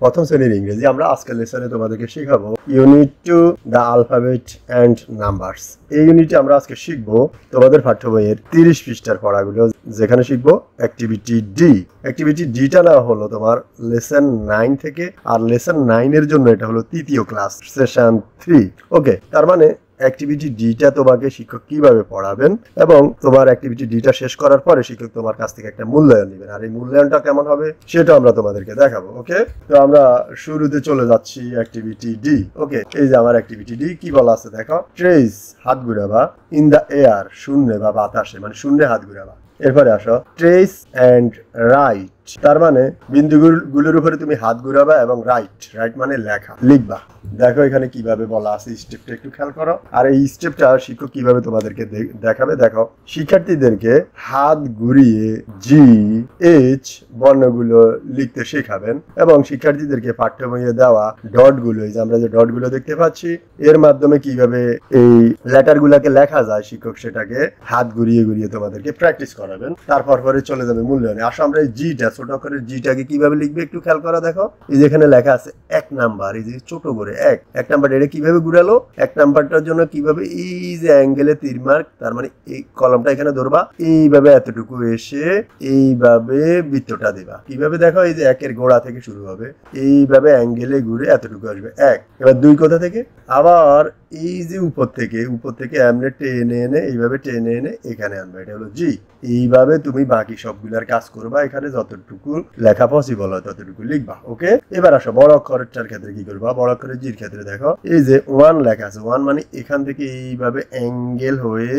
প্রথম শ্রেণীর ইংরেজি। আমরা আজকের লেসনে তোমাদেরকে শেখাবো unit 2 the alphabet and numbers. এই ইউনিটে আমরা আজকে শিখবো তোমাদের পাঠ্য বইয়ের 30 পৃষ্ঠার পড়াগুলো, যেখানে শিখবো অ্যাক্টিভিটি ডি। অ্যাক্টিভিটি ডিটা নেওয়া হলো তোমার লেসন 9 থেকে, আর লেসন 9 এর জন্য এটা হলো তৃতীয় ক্লাস, সেশন 3। ওকে, তার মানে অ্যাক্টিভিটি ডিটা তোমাকে শিক্ষক কিভাবে পড়াবেন এবং তোমার অ্যাক্টিভিটি ডিটা শেষ করার পরে শিক্ষক তোমার কাছ থেকে একটা মূল্যায়ন নেবেন, আর এই মূল্যায়নটা কেমন হবে সেটা আমরা তোমাদেরকে দেখাবো। ওকে, তো আমরা শুরুতে চলে যাচ্ছি অ্যাক্টিভিটি ডি। ওকে, এই যে আমার অ্যাক্টিভিটি ডি, কি বলা আছে দেখো, ট্রেস হাত ঘুরাবা, ইন দ্য এয়ার শূন্যে বা বাতাসে, মানে শূন্যে হাত ঘুরাবা। এরপরে আসো ট্রেস অ্যান্ড রাইট, তার মানে বিন্দুগুলোর উপরে তুমি হাত ঘুরাবা এবং রাইট মানে লেখা, লিখবা। দেখো এখানে কিভাবে বলা আছে, স্টেপটা একটু খেয়াল করো। আর এই স্টেপটা শিক্ষক কিভাবে তোমাদেরকে দেখাবে দেখো। শিক্ষার্থীদেরকে হাত ঘুরিয়ে জি এইচ বর্ণগুলো লিখতে শেখাবেন এবং শিক্ষার্থীদেরকে পাঠ্য বইয়ে দেওয়া ডটগুলো, এই যে আমরা যে ডটগুলো দেখতে পাচ্ছি, এর মাধ্যমে কিভাবে এই লেটারগুলোকে লেখা যায় শিক্ষক সেটাকে হাত ঘুরিয়ে ঘুরিয়ে তোমাদেরকে প্র্যাকটিস করাবেন। তারপর পরে চলে যাবে মূল্যায়নে। আসো আমরা এই জিটা, ছোট করে জিটাকে কিভাবে লিখবে একটু খেয়াল করা দেখো। এই যে এখানে লেখা আছে 1 নাম্বার, এই যে ছোট করে এক নাম্বার, এটা কিভাবে ঘুরালো, 1 নাম্বারটার জন্য কিভাবে এই যে অ্যাঙ্গেলে তীর মার্ক, তার মানে এই কলমটা এখানে ধরবা, এইভাবে এতটুকু এসে এইভাবে বৃত্তটা দিবা। কিভাবে দেখো, এই যে 1 এর গোড়া থেকে শুরু হবে, এইভাবে অ্যাঙ্গেলে ঘুরে এতটুকু আসবে 1। এবার 2 কোথা থেকে, আবার এই যে উপর থেকে এমনি টেনে এনে, এইভাবে টেনে এনে এখানে আনবে, এটা হলো জি। এইভাবে তুমি বাকি সবগুলার কাজ করবা, এখানে যতটুকু লেখা পসিবল হয় ততটুকু লিখবা। ওকে, এবার আসো বড় অক্ষরের ক্ষেত্রে কি করবা। বড় অক্ষরের জির ক্ষেত্রে দেখো এই যে 1 লেখা আছে, 1 মানে এখান থেকে এইভাবে অ্যাঙ্গেল হয়ে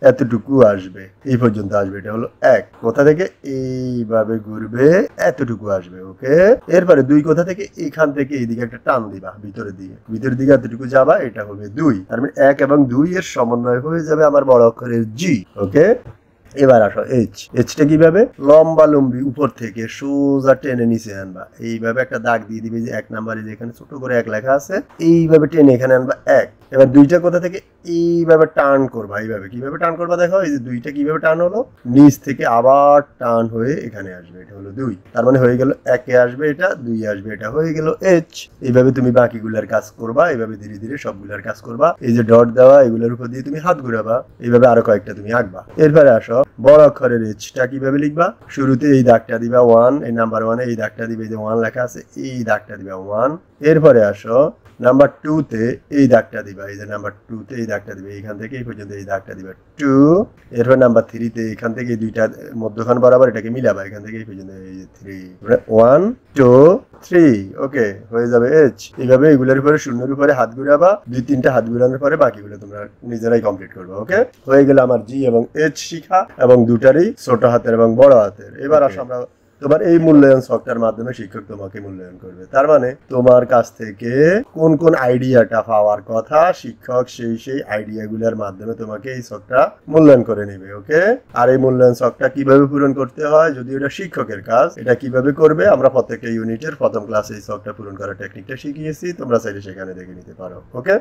এতটুকু আসবে, এই পর্যন্ত আসবে, এটা হলো 1। কোথা থেকে, এইভাবে ঘুরবে এতটুকু আসবে। ওকে, এরপরে 2 কোথা থেকে, এখান থেকে এইদিকে একটা টান দিবা, ভিতরের দিকে এতটুকু যাবা, এটা হবে 2। তার মানে 1 এবং 2 এর সমন্বয় হয়ে যাবে আমার বড় অক্ষরের জি। ওকে, এবার আসো এইচটা কিভাবে, লম্বা লম্বি উপর থেকে সোজা টেনে নিচে আনবা, এইভাবে একটা দাগ দিয়ে দিবে, যে 1 নাম্বারে যেখানে ছোট করে 1 লেখা আছে, এইভাবে টেনে এখানে আনবা 1। এবার 2টা কোথা থেকে, এইভাবে টার্ন করবা। এইভাবে কিভাবে টার্ন করবা দেখো, এই যে 2টা কিভাবে টার্ন হলো, নিচ থেকে আবার টার্ন হয়ে এখানে আসবে, এটা হলো 2। তার মানে হয়ে গেল 1 এ আসবে এটা, 2 এ আসবে এটা, হয়ে গেল এইচ। এইভাবে তুমি বাকিগুলার কাজ করবা, এইভাবে ধীরে ধীরে সবগুলার কাজ করবা। এই যে ডট দেওয়া, এগুলোর উপর দিয়ে তুমি হাত ঘুরাবা, এইভাবে আরো কয়েকটা তুমি আঁকবা। এরপরে আসো বড় অক্ষরের এইচটা কিভাবে লিখবা। শুরুতে এই দাগটা দিবা 1, এই নাম্বার 1 এই দাগটা দিবে, এই যে 1 লেখা আছে, এই দাগটা দিবা 1। এরপরে আসো নাম্বার 2 তে এই দাগটা দিবা, এই যে নাম্বার 2 তে এই দাগটা দিবে, এখান থেকে এই পর্যন্ত এই দাগটা দিবা 2। এরপর নাম্বার 3 তে এখান থেকে এই দুইটা মধ্যখান বরাবর এটাকে মিলাবা, এখান থেকে এই পর্যন্ত এই যে 3, 1 2 3। ওকে, হয়ে যাবে এইচ। এইভাবে এগুলোর উপরে শূন্যের উপরে হাত ঘুরাবা, 2-3টা হাত ঘুরানোর পরে বাকিগুলো তোমরা নিজেরাই কমপ্লিট করবে। ওকে, হয়ে গেল আমার জি এবং এইচ শিখা, এবং দুটারই ছোট হাতের এবং বড় হাতের। এবার আসো আমরা তোমার এই মূল্যায়ন ছকটার মাধ্যমে শিক্ষক তোমাকে মূল্যায়ন করবে। তার মানে তোমার কাছ থেকে কোন কোন আইডিয়াটা পাওয়ার কথা, শিক্ষক সেই আইডিয়াগুলোর মাধ্যমে তোমাকে এই ছকটা মূল্যায়ন করে নেবে। ওকে, আর এই মূল্যায়ন ছকটা কিভাবে পূরণ করতে হয়, যদি এটা শিক্ষকের কাজ, এটা কিভাবে করবে আমরা প্রত্যেকটা ইউনিটের প্রথম ক্লাসে এই ছকটা পূরণ করার টেকনিকটা শিখিয়েছি, তোমরা চাইলে সেখানে দেখে নিতে পারো। ওকে।